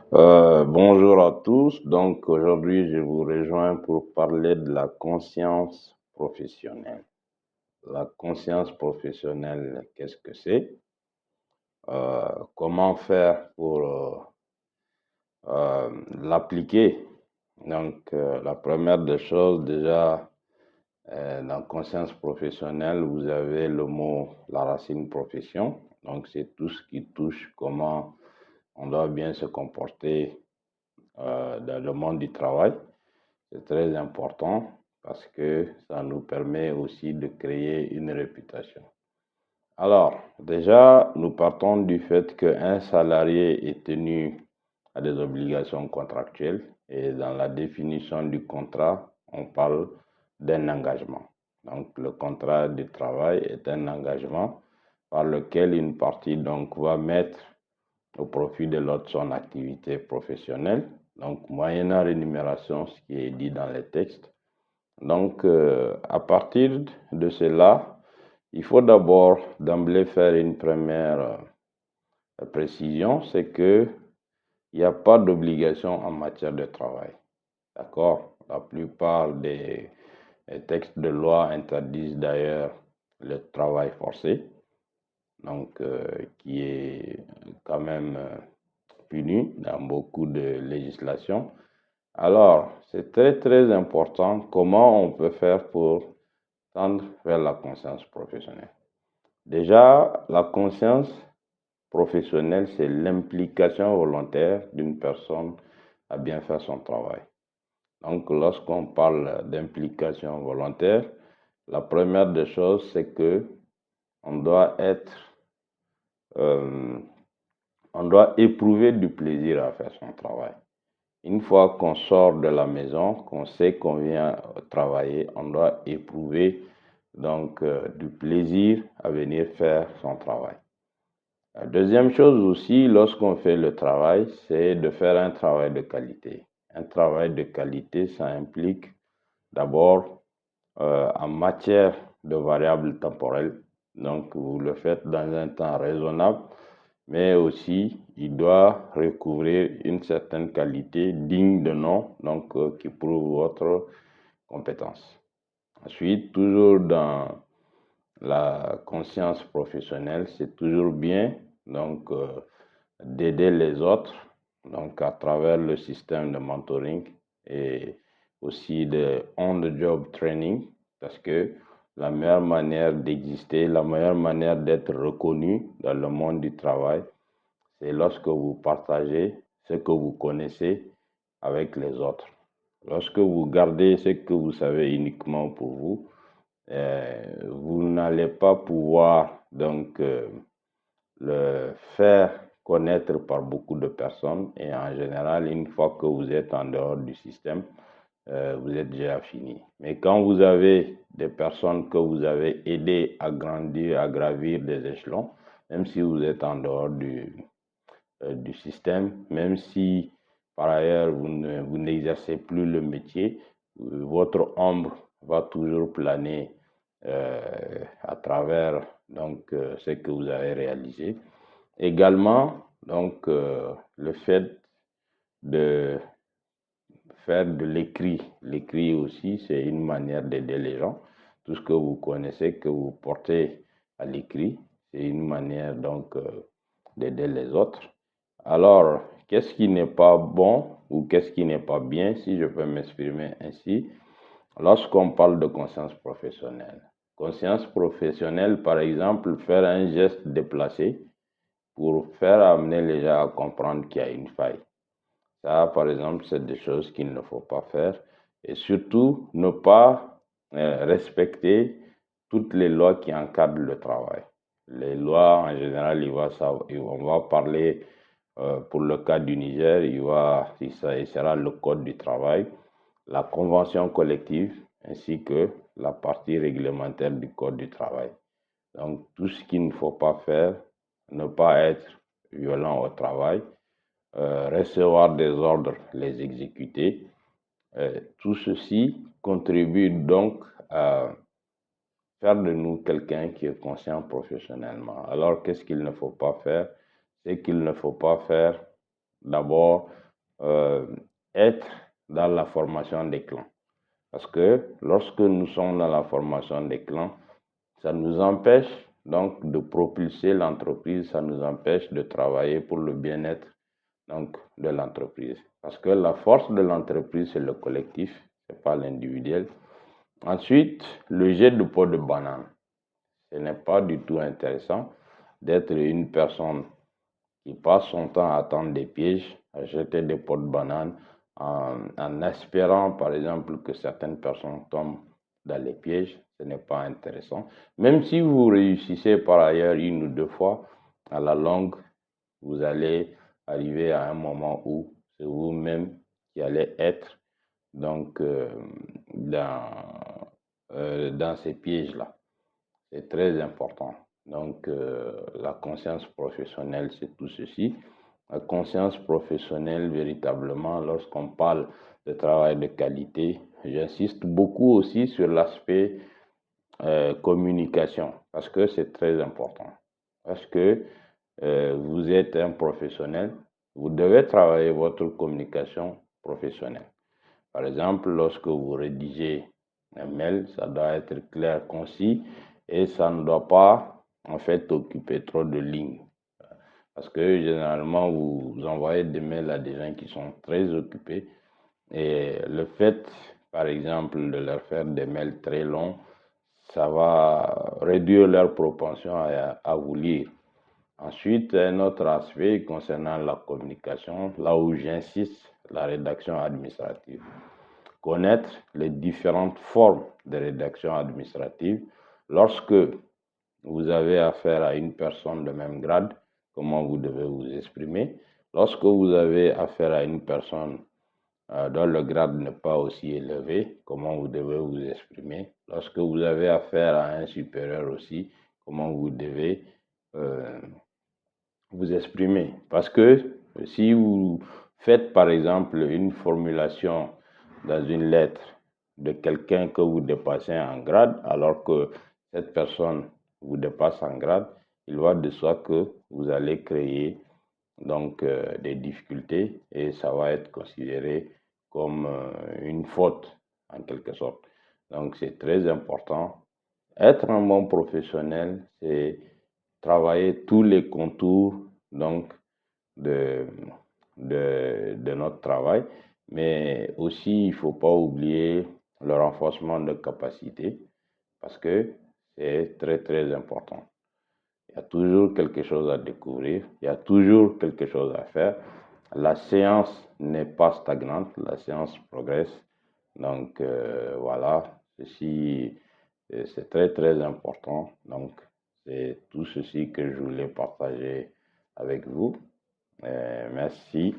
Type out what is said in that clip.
Bonjour à tous. Donc aujourd'hui, je vous rejoins pour parler de la conscience professionnelle. La conscience professionnelle, qu'est-ce que c'est? Comment faire pour l'appliquer? Donc, la première des choses, déjà, dans conscience professionnelle, vous avez le mot, la racine profession. Donc, c'est tout ce qui touche comment on doit bien se comporter dans le monde du travail. C'est très important parce que ça nous permet aussi de créer une réputation. Alors, déjà, nous partons du fait qu'un salarié est tenu à des obligations contractuelles et dans la définition du contrat, on parle d'un engagement. Donc, le contrat de travail est un engagement par lequel une partie donc va mettre au profit de l'autre son activité professionnelle, donc moyennant rémunération, ce qui est dit dans les textes. Donc, à partir de cela, il faut d'abord d'emblée faire une première précision, c'est que il n'y a pas d'obligation en matière de travail. D'accord? La plupart des textes de loi interdisent d'ailleurs le travail forcé, donc qui est quand même puni dans beaucoup de législations. Alors, c'est très très important comment on peut faire pour tendre vers la conscience professionnelle. Déjà, la conscience professionnelle, c'est l'implication volontaire d'une personne à bien faire son travail. Donc, lorsqu'on parle d'implication volontaire, la première des choses, c'est que on doit être, euh, on doit éprouver du plaisir à faire son travail. Une fois qu'on sort de la maison, qu'on sait qu'on vient travailler, on doit éprouver donc du plaisir à venir faire son travail. La deuxième chose aussi, lorsqu'on fait le travail, c'est de faire un travail de qualité. Un travail de qualité, ça implique d'abord en matière de variables temporelles. Donc, vous le faites dans un temps raisonnable, mais aussi il doit recouvrir une certaine qualité digne de nom, donc qui prouve votre compétence. Ensuite, toujours dans la conscience professionnelle, c'est toujours bien donc d'aider les autres, donc à travers le système de mentoring et aussi de on-the-job training, parce que la meilleure manière d'exister, la meilleure manière d'être reconnu dans le monde du travail, c'est lorsque vous partagez ce que vous connaissez avec les autres. Lorsque vous gardez ce que vous savez uniquement pour vous, vous n'allez pas pouvoir donc le faire connaître par beaucoup de personnes et en général, une fois que vous êtes en dehors du système, vous êtes déjà fini. Mais quand vous avez des personnes que vous avez aidées à grandir, à gravir des échelons, même si vous êtes en dehors du système, même si par ailleurs vous n'exercez plus le métier, votre ombre va toujours planer à travers donc ce que vous avez réalisé. Également, donc le fait de faire de l'écrit. L'écrit aussi, c'est une manière d'aider les gens. Tout ce que vous connaissez, que vous portez à l'écrit, c'est une manière donc d'aider les autres. Alors, qu'est-ce qui n'est pas bon ou qu'est-ce qui n'est pas bien, si je peux m'exprimer ainsi, lorsqu'on parle de conscience professionnelle? Conscience professionnelle, par exemple, faire un geste déplacé pour faire amener les gens à comprendre qu'il y a une faille. Ça, par exemple, c'est des choses qu'il ne faut pas faire. Et surtout, ne pas respecter toutes les lois qui encadrent le travail. Les lois, en général, on va parler pour le cas du Niger, il sera le code du travail, la convention collective, ainsi que la partie réglementaire du code du travail. Donc, tout ce qu'il ne faut pas faire, ne pas être violent au travail, recevoir des ordres, les exécuter. Tout ceci contribue donc à faire de nous quelqu'un qui est conscient professionnellement. Alors, qu'est-ce qu'il ne faut pas faire? C'est qu'il ne faut pas faire d'abord être dans la formation des clans. Parce que lorsque nous sommes dans la formation des clans, ça nous empêche donc de propulser l'entreprise, ça nous empêche de travailler pour le bien-être donc de l'entreprise. Parce que la force de l'entreprise, c'est le collectif, c'est pas l'individuel. Ensuite, le jet de pot de banane. Ce n'est pas du tout intéressant d'être une personne qui passe son temps à attendre des pièges, à jeter des pots de banane, en espérant, par exemple, que certaines personnes tombent dans les pièges. Ce n'est pas intéressant. Même si vous réussissez par ailleurs une ou deux fois, à la longue, vous allez arriver à un moment où c'est vous-même qui allez être donc dans ces pièges-là. C'est très important. Donc, la conscience professionnelle, c'est tout ceci. La conscience professionnelle, véritablement, lorsqu'on parle de travail de qualité, j'insiste beaucoup aussi sur l'aspect communication, parce que c'est très important. Parce que vous êtes un professionnel, vous devez travailler votre communication professionnelle. Par exemple, lorsque vous rédigez un mail, ça doit être clair, concis, et ça ne doit pas, en fait, occuper trop de lignes. Parce que généralement, vous envoyez des mails à des gens qui sont très occupés, et le fait, par exemple, de leur faire des mails très longs, ça va réduire leur propension à vous lire. Ensuite, un autre aspect concernant la communication, là où j'insiste, la rédaction administrative. Connaître les différentes formes de rédaction administrative. Lorsque vous avez affaire à une personne de même grade, comment vous devez vous exprimer. Lorsque vous avez affaire à une personne dont le grade n'est pas aussi élevé, comment vous devez vous exprimer. Lorsque vous avez affaire à un supérieur aussi, comment vous devez vous exprimer. Parce que si vous faites par exemple une formulation dans une lettre de quelqu'un que vous dépassez en grade, alors que cette personne vous dépasse en grade, il va de soi que vous allez créer donc des difficultés et ça va être considéré comme une faute en quelque sorte. Donc c'est très important. Être un bon professionnel, c'est travailler tous les contours donc de, de notre travail, mais aussi il ne faut pas oublier le renforcement de capacités parce que c'est très très important. Il y a toujours quelque chose à découvrir, il y a toujours quelque chose à faire. La séance n'est pas stagnante, la séance progresse. Donc voilà, ceci c'est très très important. Donc c'est tout ceci que je voulais partager avec vous. Merci.